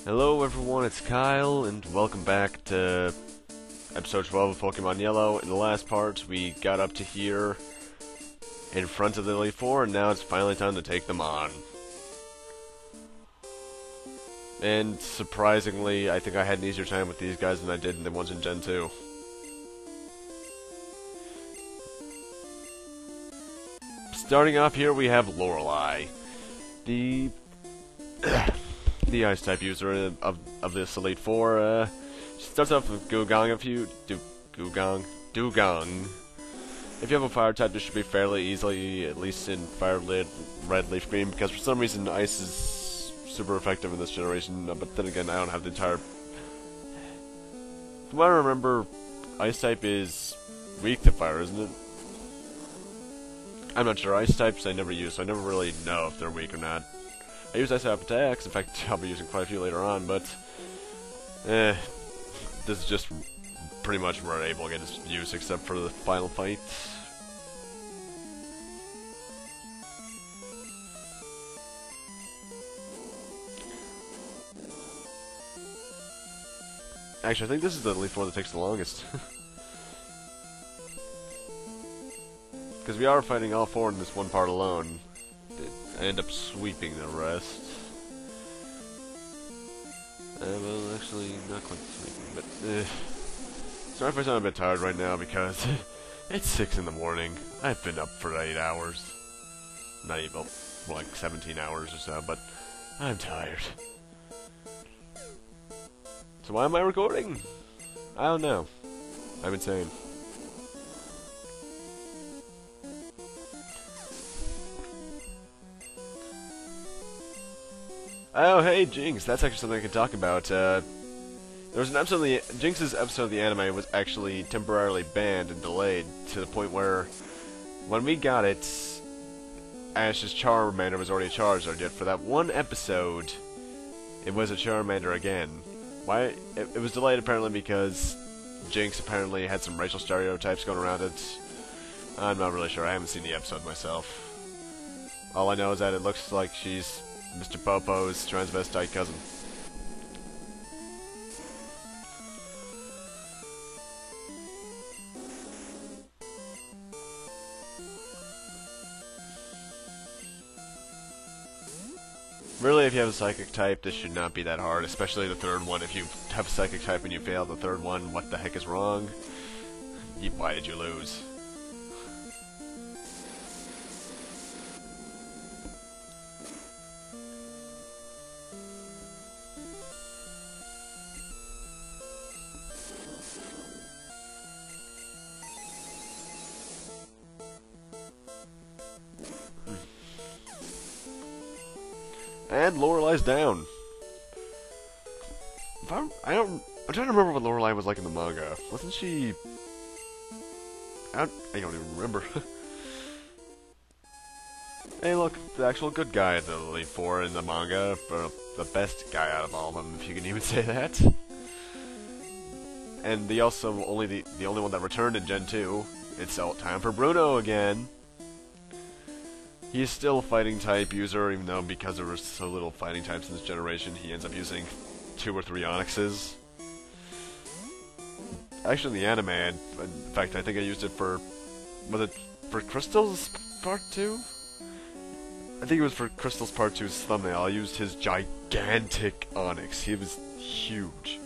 Hello everyone, it's Kyle, and welcome back to episode 12 of Pokemon Yellow. In the last part, we got up to here in front of the Elite Four, and now it's finally time to take them on. And surprisingly, I think I had an easier time with these guys than I did in the ones in Gen 2. Starting off here, we have Lorelei, the Ice-type user of this Elite Four. She starts off with Dugong. If you have a Fire-type, this should be fairly easily, at least in Fire, Red, Leaf, Green, because for some reason Ice is super effective in this generation, but then again, I don't have the entire... From what I remember, Ice-type is weak to Fire, isn't it? I'm not sure. Ice-types I never use, so I never really know if they're weak or not. I use Ice-type attacks, in fact, I'll be using quite a few later on, but... this is just pretty much where I'm able to get its use, except for the final fight. Actually, I think this is the Elite Four that takes the longest. Because we are fighting all four in this one part alone. I end up sweeping the rest. Well, actually, not quite sweeping, but... Sorry if I sound a bit tired right now, because it's 6 in the morning. I've been up for 8 hours. Not even, well, like 17 hours or so, but I'm tired. So why am I recording? I don't know. I'm insane. Oh, hey, Jinx. That's actually something I could talk about. There was an episode of the... Jinx's episode of the anime was actually temporarily banned and delayed to the point where when we got it, Ash's Charmander was already Charizard, yet for that one episode, it was a Charmander again. Why? It was delayed apparently because Jinx apparently had some racial stereotypes going around it. I'm not really sure. I haven't seen the episode myself. All I know is that it looks like she's Mr. Popo's transvestite cousin. Really, if you have a psychic type, this should not be that hard, especially the third one. If you have a psychic type and you fail the third one, what the heck is wrong? Why did you lose? And Lorelei's down. I'm trying to remember what Lorelei was like in the manga. Wasn't she... I don't even remember. Hey, look, the actual good guy at the Elite Four in the manga, or the best guy out of all of them, if you can even say that. And the only one that returned in Gen 2. It's time for Bruno again. He's still a fighting type user, even though because there were so little fighting types in this generation, he ends up using 2 or 3 Onyxes. Actually, in the anime, in fact, I think I used it for... Was it for Crystal's Part 2? I think it was for Crystal's Part 2's thumbnail. I used his gigantic Onyx. He was huge.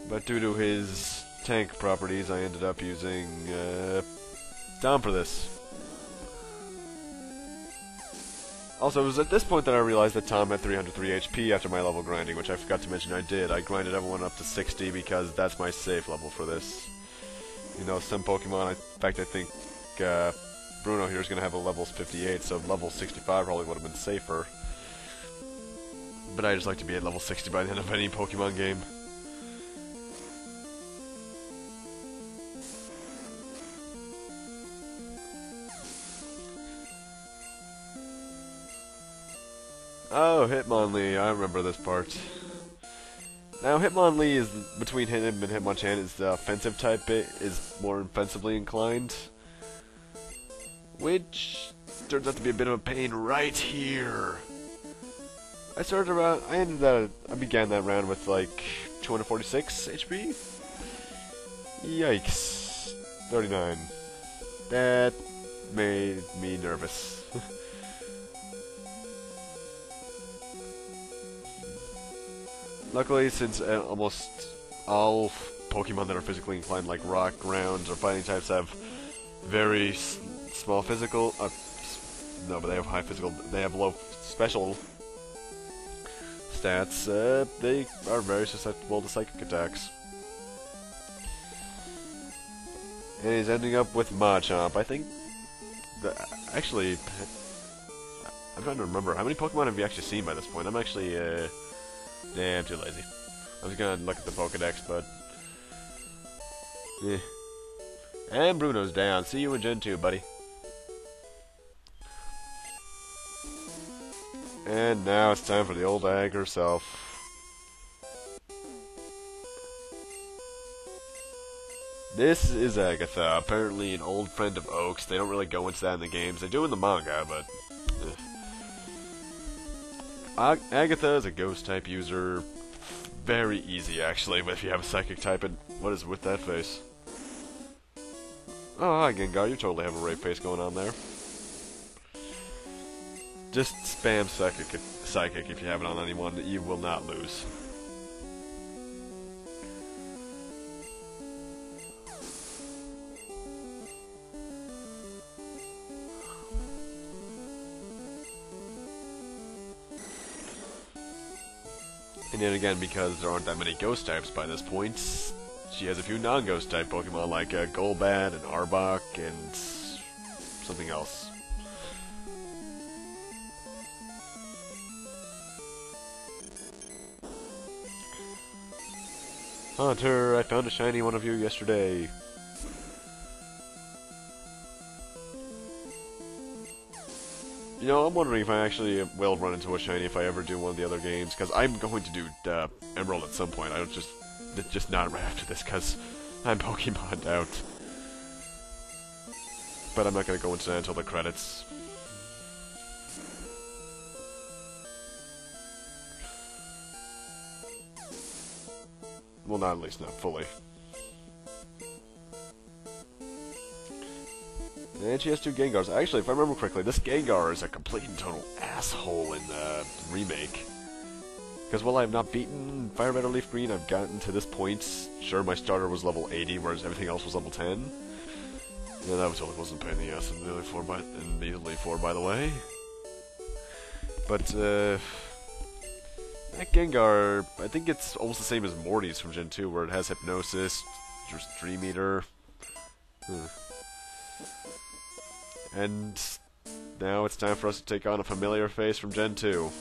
But due to his tank properties, I ended up using Dom for this. Also, it was at this point that I realized that Tom had 303 HP after my level grinding, which I forgot to mention I did. I grinded everyone up to 60 because that's my safe level for this. You know, some Pokemon, in fact, I think Bruno here is going to have a level 58, so level 65 probably would have been safer. But I just like to be at level 60 by the end of any Pokemon game. Oh, Hitmonlee, I remember this part. Now, Hitmonlee is, between him and Hitmonchan, is the offensive type, is more offensively inclined. Which turns out to be a bit of a pain right here. I began that round with like 246 HP. Yikes. 39. That made me nervous. Luckily, since almost all Pokemon that are physically inclined, like rock, ground, or fighting types, have very small physical... no, but they have high physical... They have low special stats. They are very susceptible to psychic attacks. And he's ending up with Machamp. I think... Actually... I'm trying to remember. How many Pokemon have you actually seen by this point? I'm actually... Nah, I'm too lazy. I was gonna look at the Pokedex, but... Eh. And Bruno's down. See you in Gen 2, buddy. And now it's time for the old hag herself. This is Agatha, apparently an old friend of Oak's. They don't really go into that in the games. They do in the manga, but... Agatha is a ghost-type user. Very easy, actually, but if you have a psychic type, and what is with that face? Oh, hi, Gengar. You totally have a rape face going on there. Just spam psychic if you have it on anyone. You will not lose. And yet again, because there aren't that many ghost types by this point, she has a few non-ghost type Pokemon like Golbat and Arbok and something else. Hunter, I found a shiny one of you yesterday. You know, I'm wondering if I actually will run into a shiny if I ever do one of the other games, because I'm going to do Emerald at some point. I don't just not right after this, because I'm Pokemon'd out. But I'm not going to go into that until the credits. Well, not at least not fully. And she has two Gengars. Actually, if I remember correctly, this Gengar is a complete and total asshole in the remake. Because while I have not beaten Fire Red or Leaf Green, I've gotten to this point. Sure, my starter was level 80, whereas everything else was level 10. Yeah, that totally wasn't a pain in the ass, and easily 4, by the way. But, that Gengar, I think it's almost the same as Morty's from Gen 2, where it has Hypnosis, Dream Eater. And now it's time for us to take on a familiar face from Gen 2.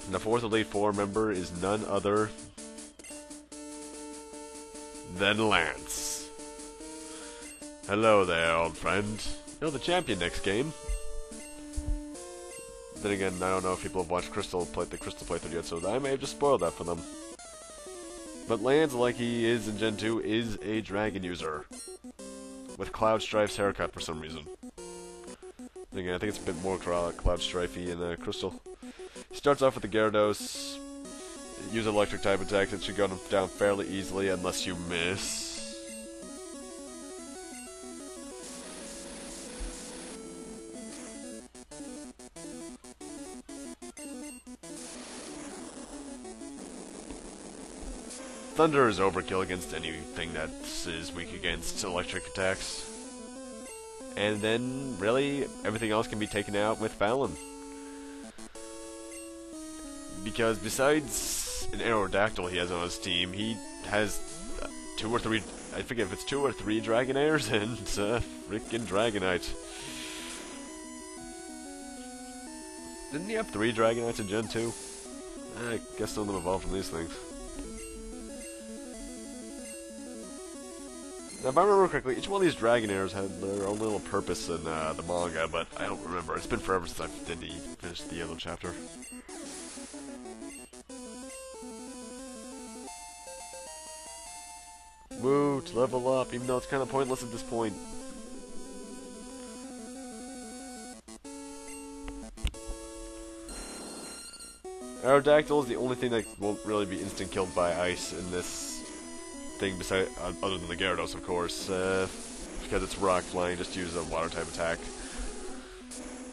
And the fourth Elite Four member is none other than Lance. Hello there, old friend. You're the champion next game. Then again, I don't know if people have watched the Crystal playthrough yet, so I may have just spoiled that for them. But Lance, like he is in Gen 2, is a dragon user. With Cloud Strife's haircut for some reason. Again, I think it's a bit more Cloud Strifey in Crystal. He starts off with the Gyarados. Use electric type attacks. It should go down fairly easily unless you miss. Thunder is overkill against anything that is weak against electric attacks. And then, really, everything else can be taken out with Fallon. Because besides an Aerodactyl he has on his team, he has 2 or 3, I forget if it's 2 or 3 Dragonairs and freaking Dragonite. Didn't he have 3 Dragonites in Gen 2? I guess none of them evolved from these things. Now, if I remember correctly, each one of these Dragonairs had their own little purpose in the manga, but I don't remember. It's been forever since I finished the other chapter. Woo, to level up, even though it's kind of pointless at this point. Aerodactyl is the only thing that won't really be instant killed by ice in this thing, beside other than the Gyarados, of course, because it's rock flying. Just use a water type attack.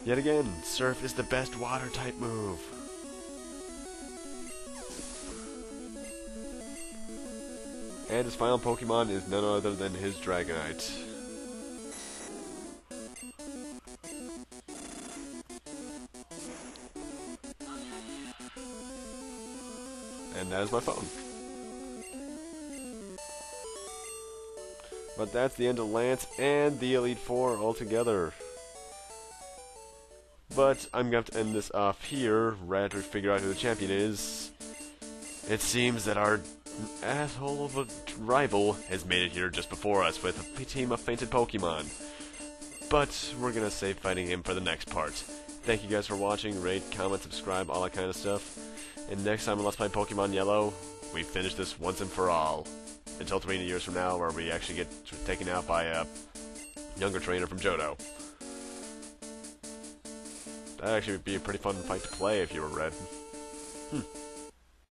Yet again, Surf is the best water type move. And his final Pokemon is none other than his Dragonite. And that is my phone. But that's the end of Lance and the Elite Four altogether. But I'm going to have to end this off here, right after we figure out who the champion is. It seems that our asshole of a rival has made it here just before us with a team of fainted Pokemon. But we're going to save fighting him for the next part. Thank you guys for watching, rate, comment, subscribe, all that kind of stuff. And next time on Let's Play Pokemon Yellow, we finish this once and for all. Until 20 years from now, where we actually get taken out by a younger trainer from Johto. That'd actually be a pretty fun fight to play if you were Red.